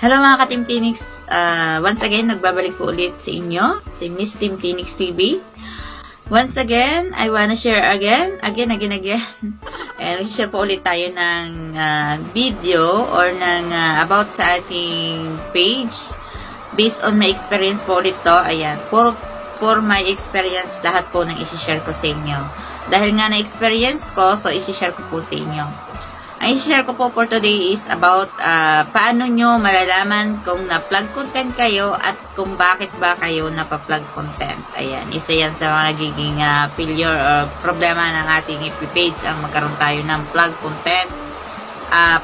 Hello mga ka-Team Phoenix, once again, nagbabalik po ulit sa inyo, si Miss Team Phoenix TV. Once again, I wanna share again. And share po ulit tayo ng video or ng about sa ating page. Based on my experience po ulit to, ayan, for my experience, lahat po ng isi-share ko sa inyo. Dahil nga na-experience ko, so isi-share ko po sa inyo. Ang i-share ko po for today is about paano nyo malalaman kung na-plug content kayo at kung bakit ba kayo napa-plug content. Ayan, isa yan sa mga nagiging failure or problema ng ating FB page ang magkaroon tayo ng plug content.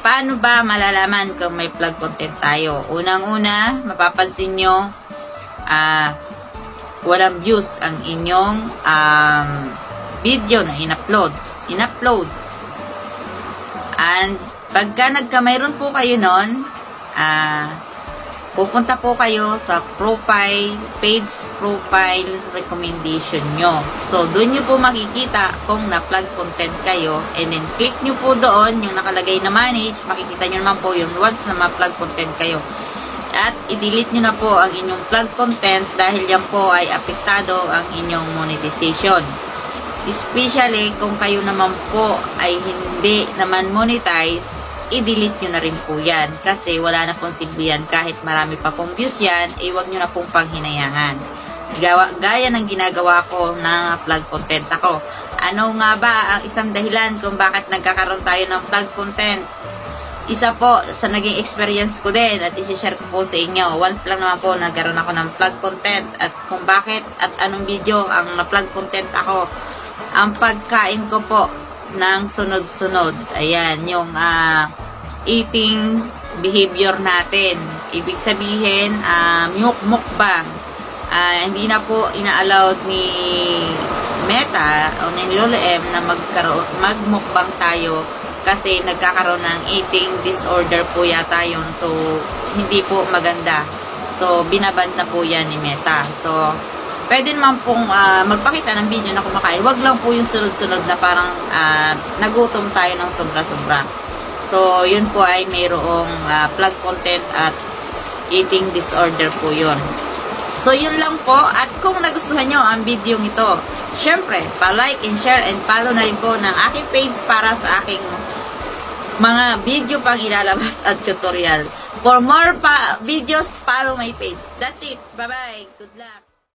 Paano ba malalaman kung may plug content tayo? Unang-una, mapapansin nyo, walang views ang inyong video na in-upload. And pagka mayroon po kayo nun, pupunta po kayo sa page profile recommendation nyo. So, doon nyo po makikita kung na-plug content kayo. And then, click nyo po doon, yung nakalagay na manage, makikita nyo naman po yung once na ma-plug content kayo. At, i-delete nyo na po ang inyong plug content dahil yan po ay apektado ang inyong monetization. Especially kung kayo naman po ay hindi naman monetize, i-delete nyo na rin po yan. Kasi wala na pong silbi yan. Kahit marami pa pong views yan, huwag nyo na pong panghinayangan. Gaya ng ginagawa ko na plug content ako. Ano nga ba ang isang dahilan kung bakit nagkakaroon tayo ng plug content? Isa po sa naging experience ko din at isi-share ko po sa inyo. Once lang naman po nagkaroon ako ng plug content at kung bakit at anong video ang na-plug content ako. Ang pagkain ko po ng sunod-sunod. Ayan, yung eating behavior natin. Ibig sabihin, mukbang. Hindi na po ina-allowed ni Meta o ni Lolo M na magmukbang tayo kasi nagkakaroon ng eating disorder po yata yun. So, hindi po maganda. So, binaband na po yan ni Meta. So, pwede naman pong magpakita ng video na kumakain. Wag lang po yung sunod-sunod na parang nagutom tayo ng sobra-sobra. So, yun po ay mayroong plug content at eating disorder po yun. So, yun lang po. At kung nagustuhan nyo ang video ito, syempre, pa-like and share and follow na rin po ng aking page para sa aking mga video pang ilalabas at tutorial. For more videos, follow my page. That's it. Bye-bye. Good luck.